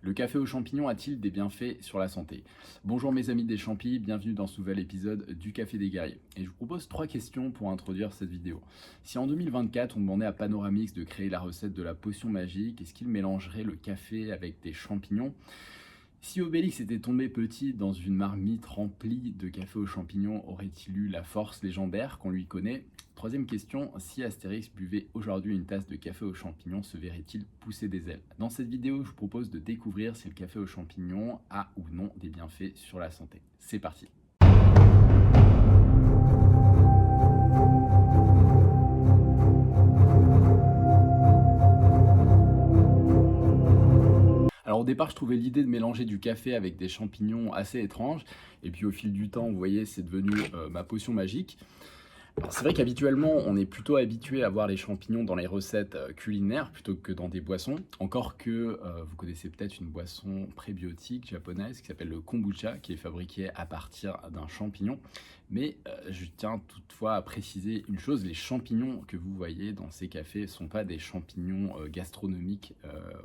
Le café aux champignons a-t-il des bienfaits sur la santé? Bonjour mes amis des champis, bienvenue dans ce nouvel épisode du Café des Guerriers. Et je vous propose trois questions pour introduire cette vidéo. Si en 2024 on demandait à Panoramix de créer la recette de la potion magique, est-ce qu'il mélangerait le café avec des champignons? Si Obélix était tombé petit dans une marmite remplie de café aux champignons, aurait-il eu la force légendaire qu'on lui connaît? Troisième question, si Astérix buvait aujourd'hui une tasse de café aux champignons, se verrait-il pousser des ailes? Dans cette vidéo, je vous propose de découvrir si le café aux champignons a ou non des bienfaits sur la santé. C'est parti! Alors au départ, je trouvais l'idée de mélanger du café avec des champignons assez étrange, et puis au fil du temps, vous voyez, c'est devenu ma potion magique. Alors, c'est vrai qu'habituellement, on est plutôt habitué à voir les champignons dans les recettes culinaires plutôt que dans des boissons. Encore que vous connaissez peut-être une boisson prébiotique japonaise qui s'appelle le kombucha, qui est fabriquée à partir d'un champignon. Mais je tiens toutefois à préciser une chose, les champignons que vous voyez dans ces cafés ne sont pas des champignons gastronomiques.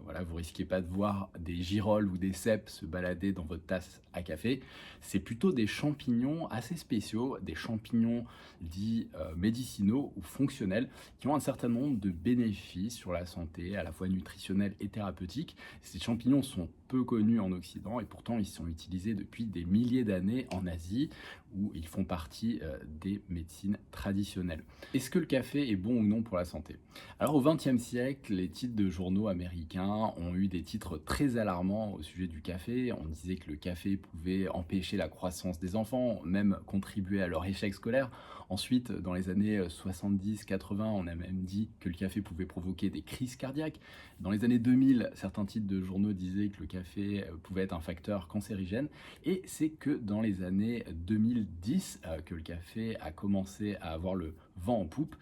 Voilà, vous risquez pas de voir des girolles ou des cèpes se balader dans votre tasse à café. C'est plutôt des champignons assez spéciaux, des champignons dits médicinaux ou fonctionnels, qui ont un certain nombre de bénéfices sur la santé, à la fois nutritionnels et thérapeutiques. Ces champignons sont peu connus en Occident et pourtant ils sont utilisés depuis des milliers d'années en Asie, où ils font partie des médecines traditionnelles. Est-ce que le café est bon ou non pour la santé? Alors au XXe siècle, les titres de journaux américains ont eu des titres très alarmants au sujet du café. On disait que le café pouvait empêcher la croissance des enfants, même contribuer à leur échec scolaire. Ensuite, dans les années 70-80, on a même dit que le café pouvait provoquer des crises cardiaques. Dans les années 2000, certains titres de journaux disaient que le café pouvait être un facteur cancérigène. Et c'est que dans les années 2010 que le café a commencé à avoir le vent en poupe.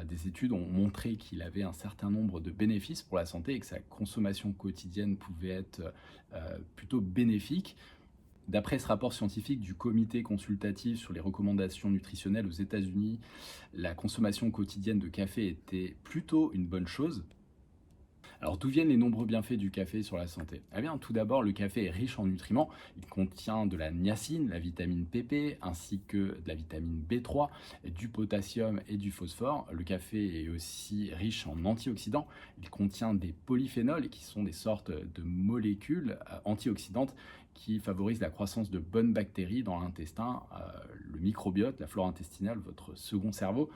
Des études ont montré qu'il avait un certain nombre de bénéfices pour la santé et que sa consommation quotidienne pouvait être plutôt bénéfique. D'après ce rapport scientifique du comité consultatif sur les recommandations nutritionnelles aux États-Unis, la consommation quotidienne de café était plutôt une bonne chose. Alors d'où viennent les nombreux bienfaits du café sur la santé? Eh bien, tout d'abord, le café est riche en nutriments. Il contient de la niacine, la vitamine PP, ainsi que de la vitamine B3, du potassium et du phosphore. Le café est aussi riche en antioxydants. Il contient des polyphénols, qui sont des sortes de molécules antioxydantes qui favorisent la croissance de bonnes bactéries dans l'intestin, le microbiote, la flore intestinale, votre second cerveau.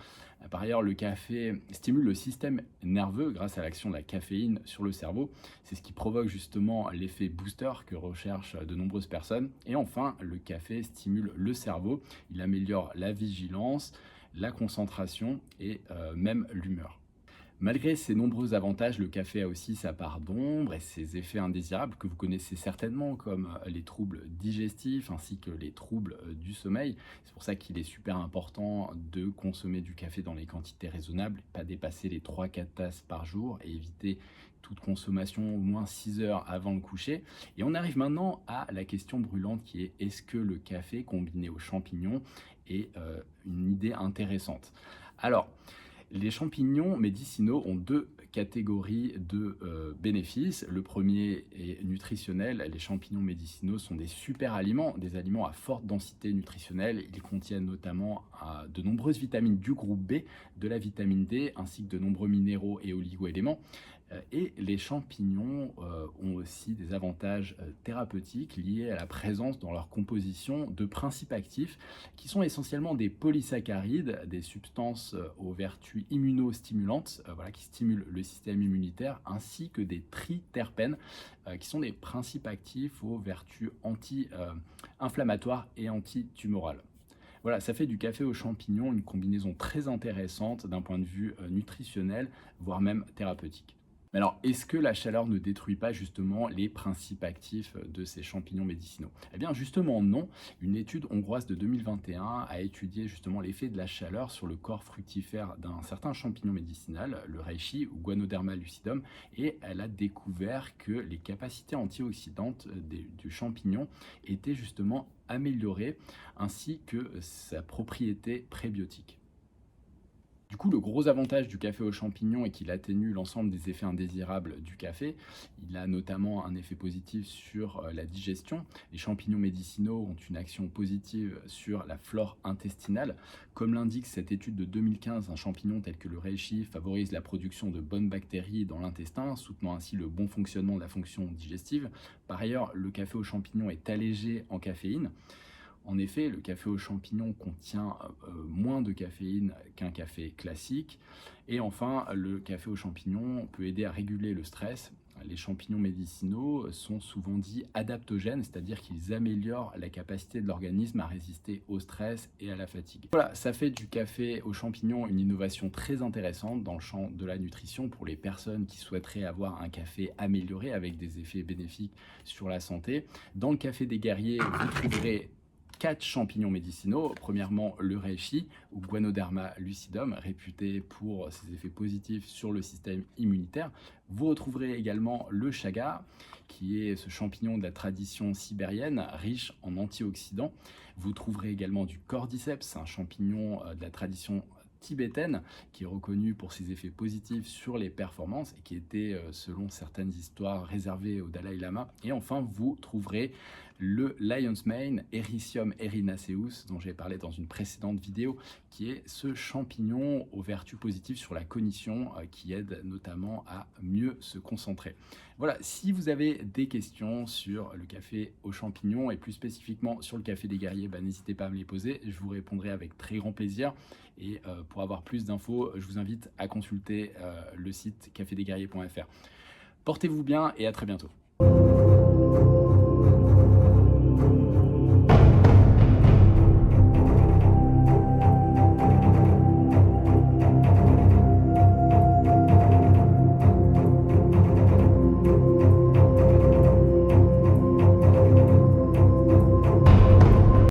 Par ailleurs, le café stimule le système nerveux grâce à l'action de la caféine sur le cerveau. C'est ce qui provoque justement l'effet booster que recherchent de nombreuses personnes. Et enfin, le café stimule le cerveau. Il améliore la vigilance, la concentration et même l'humeur. Malgré ces nombreux avantages, le café a aussi sa part d'ombre et ses effets indésirables que vous connaissez certainement, comme les troubles digestifs ainsi que les troubles du sommeil. C'est pour ça qu'il est super important de consommer du café dans les quantités raisonnables, pas dépasser les 3-4 tasses par jour et éviter toute consommation au moins 6 heures avant le coucher. Et on arrive maintenant à la question brûlante qui est: est-ce que le café combiné aux champignons est une idée intéressante? Alors, les champignons médicinaux ont deux catégories de bénéfices. Le premier est nutritionnel. Les champignons médicinaux sont des super aliments, des aliments à forte densité nutritionnelle. Ils contiennent notamment de nombreuses vitamines du groupe B, de la vitamine D, ainsi que de nombreux minéraux et oligo-éléments. Et les champignons ont aussi des avantages thérapeutiques liés à la présence dans leur composition de principes actifs qui sont essentiellement des polysaccharides, des substances aux vertus immunostimulantes, voilà, qui stimulent le système immunitaire, ainsi que des triterpènes, qui sont des principes actifs aux vertus anti-inflammatoires et antitumorales. Voilà, ça fait du café aux champignons une combinaison très intéressante d'un point de vue nutritionnel, voire même thérapeutique. Mais alors, est-ce que la chaleur ne détruit pas justement les principes actifs de ces champignons médicinaux? Eh bien, justement non. Une étude hongroise de 2021 a étudié justement l'effet de la chaleur sur le corps fructifère d'un certain champignon médicinal, le reishi ou Guanoderma lucidum, et elle a découvert que les capacités antioxydantes du champignon étaient justement améliorées, ainsi que sa propriété prébiotique. Du coup, le gros avantage du café aux champignons est qu'il atténue l'ensemble des effets indésirables du café. Il a notamment un effet positif sur la digestion. Les champignons médicinaux ont une action positive sur la flore intestinale. Comme l'indique cette étude de 2015, un champignon tel que le reishi favorise la production de bonnes bactéries dans l'intestin, soutenant ainsi le bon fonctionnement de la fonction digestive. Par ailleurs, le café aux champignons est allégé en caféine. En effet, le café aux champignons contient moins de caféine qu'un café classique. Et enfin, le café aux champignons peut aider à réguler le stress. Les champignons médicinaux sont souvent dits adaptogènes, c'est-à-dire qu'ils améliorent la capacité de l'organisme à résister au stress et à la fatigue. Voilà, ça fait du café aux champignons une innovation très intéressante dans le champ de la nutrition pour les personnes qui souhaiteraient avoir un café amélioré avec des effets bénéfiques sur la santé. Dans le café des guerriers, vous trouverez 4 champignons médicinaux. Premièrement, le reishi ou Guanoderma lucidum, réputé pour ses effets positifs sur le système immunitaire. Vous retrouverez également le chaga, qui est ce champignon de la tradition sibérienne, riche en antioxydants. Vous trouverez également du cordyceps, un champignon de la tradition tibétaine, qui est reconnu pour ses effets positifs sur les performances et qui était, selon certaines histoires, réservé au Dalai Lama. Et enfin, vous trouverez le Lion's Mane, Hericium erinaceus, dont j'ai parlé dans une précédente vidéo, qui est ce champignon aux vertus positives sur la cognition, qui aide notamment à mieux se concentrer. Voilà, si vous avez des questions sur le café aux champignons et plus spécifiquement sur le café des guerriers, n'hésitez pas à me les poser, je vous répondrai avec très grand plaisir. Et pour avoir plus d'infos, je vous invite à consulter le site cafedesguerriers.fr. Portez-vous bien et à très bientôt.